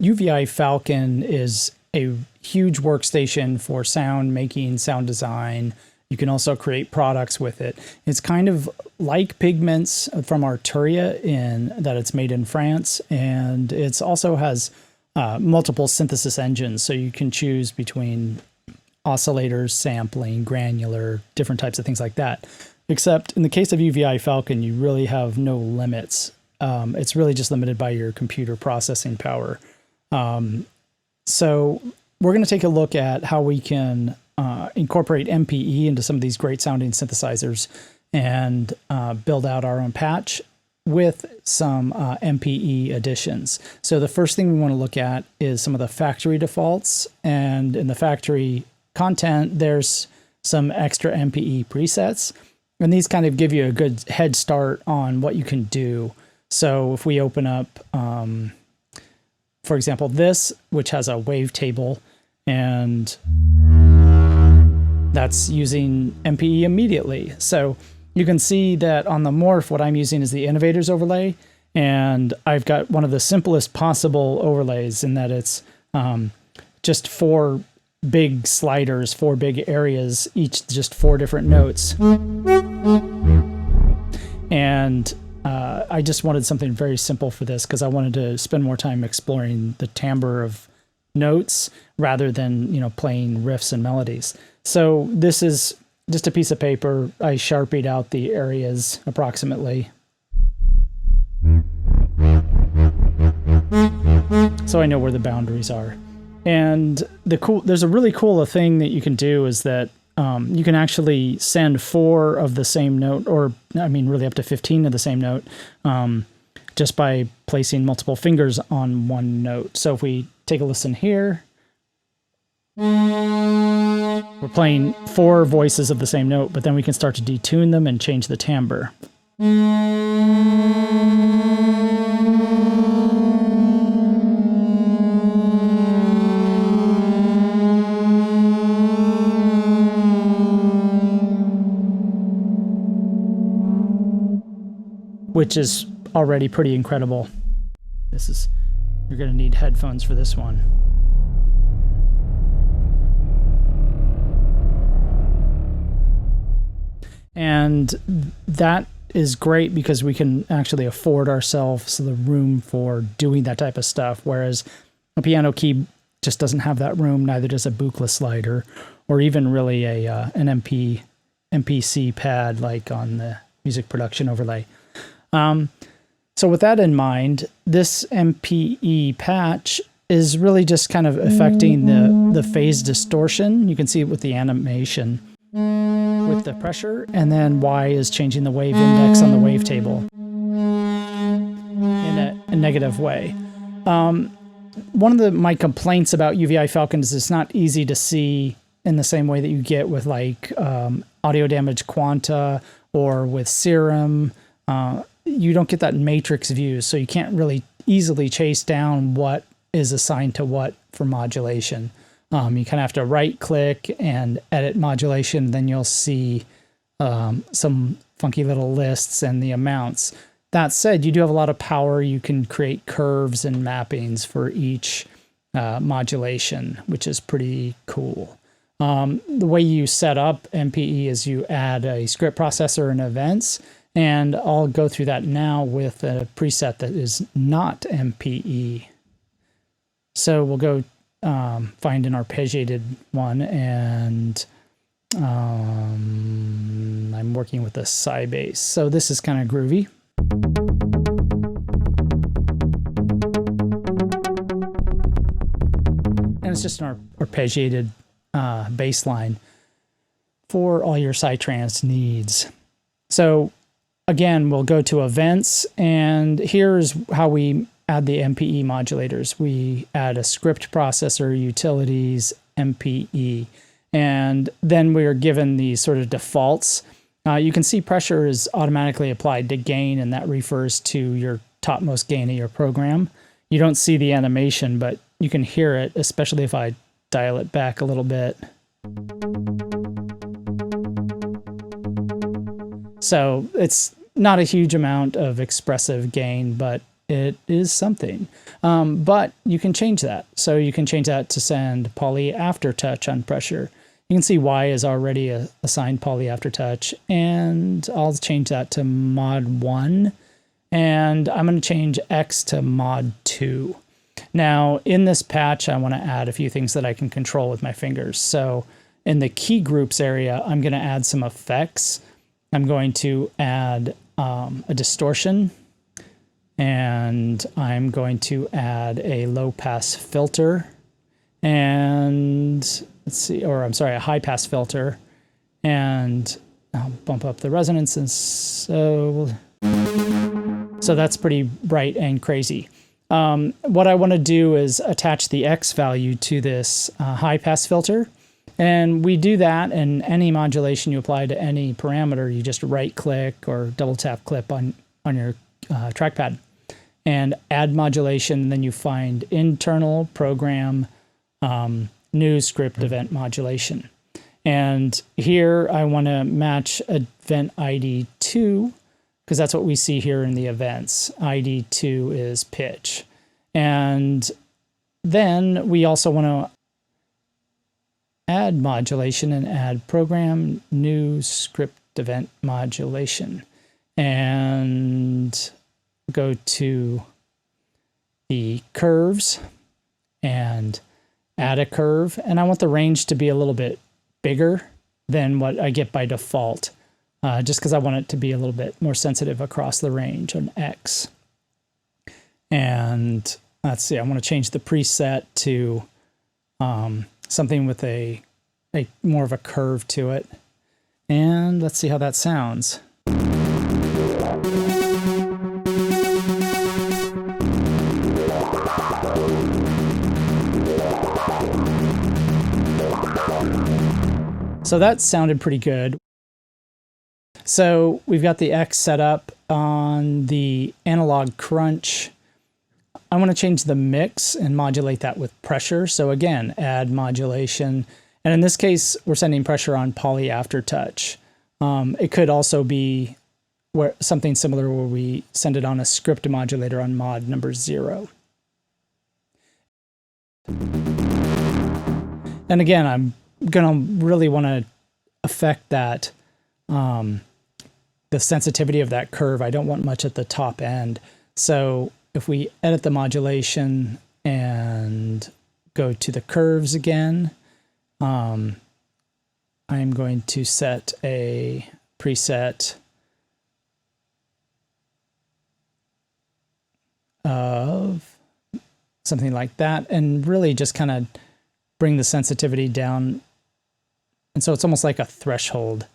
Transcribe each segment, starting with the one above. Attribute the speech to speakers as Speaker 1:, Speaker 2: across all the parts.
Speaker 1: UVI Falcon is a huge workstation for sound making, sound design. You can also create products with it. It's kind of like Pigments from Arturia in that it's made in France, and it also has multiple synthesis engines, so you can choose between oscillators, sampling, granular, different types of things like that. Except in the case of UVI Falcon, you really have no limits. It's really just limited by your computer processing power. So we're going to take a look at how we can incorporate MPE into some of these great sounding synthesizers and build out our own patch with some MPE additions. So the first thing we want to look at is some of the factory defaults, and in the factory content, there's some extra MPE presets, and these kind of give you a good head start on what you can do. So if we open up, for example, this, which has a wavetable, and that's using MPE immediately. So you can see that on the Morph, what I'm using is the Innovators overlay, and I've got one of the simplest possible overlays in that it's just 4 big sliders, 4 big areas, each just 4 different notes. And I just wanted something very simple for this because I wanted to spend more time exploring the timbre of notes rather than, you know, playing riffs and melodies. So this is just a piece of paper. I Sharpied out the areas approximately, so I know where the boundaries are. And there's a really cool thing that you can do is that you can actually send 4 of the same note, or I mean really up to 15 of the same note, just by placing multiple fingers on one note. So if we take a listen here, we're playing 4 voices of the same note, but then we can start to detune them and change the timbre. Which is already pretty incredible. You're going to need headphones for this one. And that is great because we can actually afford ourselves the room for doing that type of stuff, whereas a piano key just doesn't have that room, neither does a Buchla slider, or even really an MPC pad like on the music production overlay. So with that in mind, this MPE patch is really just kind of affecting the phase distortion. You can see it with the animation with the pressure, and then Y is changing the wave index on the wavetable in a negative way. One of my complaints about UVI Falcon is it's not easy to see in the same way that you get with like Audio Damage Quanta or with Serum. You don't get that matrix view, so you can't really easily chase down what is assigned to what for modulation. You kind of have to right-click and edit modulation, then you'll see some funky little lists and the amounts. That said, you do have a lot of power. You can create curves and mappings for each modulation, which is pretty cool. The way you set up MPE is you add a script processor and events, and I'll go through that now with a preset that is not MPE. So we'll go find an arpeggiated one, and I'm working with a psi bass. So this is kind of groovy. And it's just an arpeggiated bass line for all your psytrance needs. So again, we'll go to events, and here's how we add the MPE modulators. We add a script processor, utilities, MPE, and then we are given these sort of defaults. You can see pressure is automatically applied to gain, and that refers to your topmost gain of your program. You don't see the animation, but you can hear it, especially if I dial it back a little bit. So it's not a huge amount of expressive gain, but it is something. But you can change that. So you can change that to send poly aftertouch on pressure. You can see Y is already assigned poly aftertouch, and I'll change that to mod 1, and I'm going to change X to mod 2. Now, in this patch, I want to add a few things that I can control with my fingers. So in the key groups area, I'm going to add some effects. I'm going to add a distortion, and I'm going to add a low pass filter, and let's see, or I'm sorry, a high pass filter, and I'll bump up the resonance, and so that's pretty bright and crazy. What I want to do is attach the X value to this high pass filter. And we do that in any modulation you apply to any parameter. You just right click or double tap clip on your trackpad and add modulation. And then you find internal program, new script event modulation. And here I want to match event ID 2, because that's what we see here in the events. ID 2 is pitch. And then we also want to add modulation and add program new script event modulation, and go to the curves and add a curve. And I want the range to be a little bit bigger than what I get by default, just because I want it to be a little bit more sensitive across the range on X. And let's see, I want to change the preset to something with a more of a curve to it. And let's see how that sounds. So that sounded pretty good. So we've got the X set up on the analog crunch. I want to change the mix and modulate that with pressure. So again, add modulation. And in this case, we're sending pressure on poly aftertouch. It could also be something similar where we send it on a script modulator on mod number 0. And again, I'm going to really want to affect that, the sensitivity of that curve. I don't want much at the top end. So if we edit the modulation and go to the curves again, I'm going to set a preset of something like that, and really just kind of bring the sensitivity down. And so it's almost like a threshold.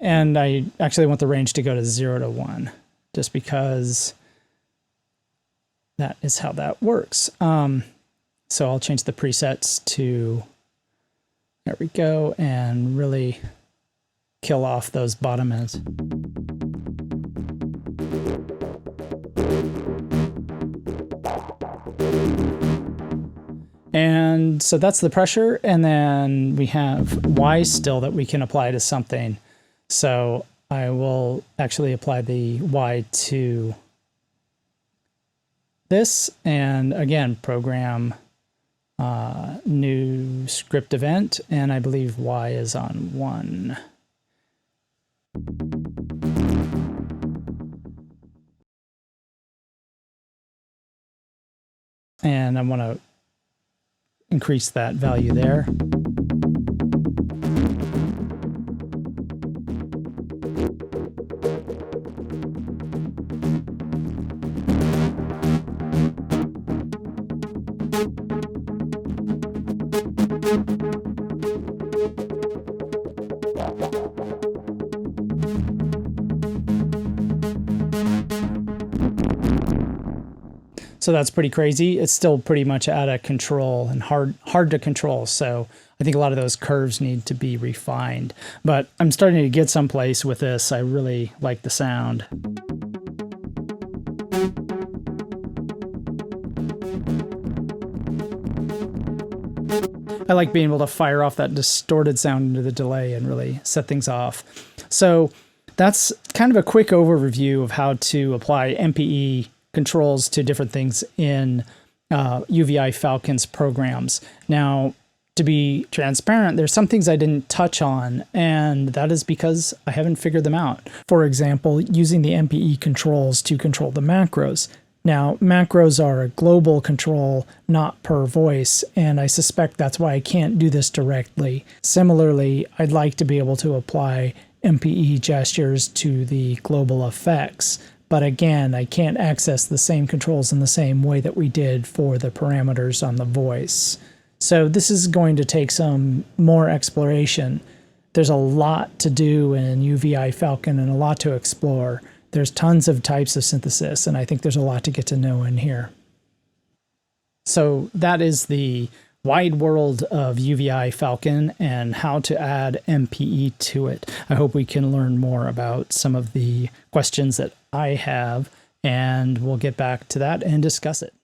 Speaker 1: And I actually want the range to go to 0 to 1, just because that is how that works. So I'll change the presets to, there we go, and really kill off those bottom ends. And so that's the pressure, and then we have Y still that we can apply to something. So I will actually apply the Y to this, and again, program new script event, and I believe Y is on 1. And I want to increase that value there. So that's pretty crazy. It's still pretty much out of control and hard to control. So I think a lot of those curves need to be refined. But I'm starting to get someplace with this. I really like the sound. I like being able to fire off that distorted sound into the delay and really set things off. So that's kind of a quick overview of how to apply MPE controls to different things in UVI Falcon's programs. Now, to be transparent, there's some things I didn't touch on, and that is because I haven't figured them out. For example, using the MPE controls to control the macros. Now, macros are a global control, not per voice, and I suspect that's why I can't do this directly. Similarly, I'd like to be able to apply MPE gestures to the global effects. But again, I can't access the same controls in the same way that we did for the parameters on the voice. So this is going to take some more exploration. There's a lot to do in UVI Falcon and a lot to explore. There's tons of types of synthesis, and I think there's a lot to get to know in here. So that is the wide world of UVI Falcon and how to add MPE to it. I hope we can learn more about some of the questions that I have, and we'll get back to that and discuss it.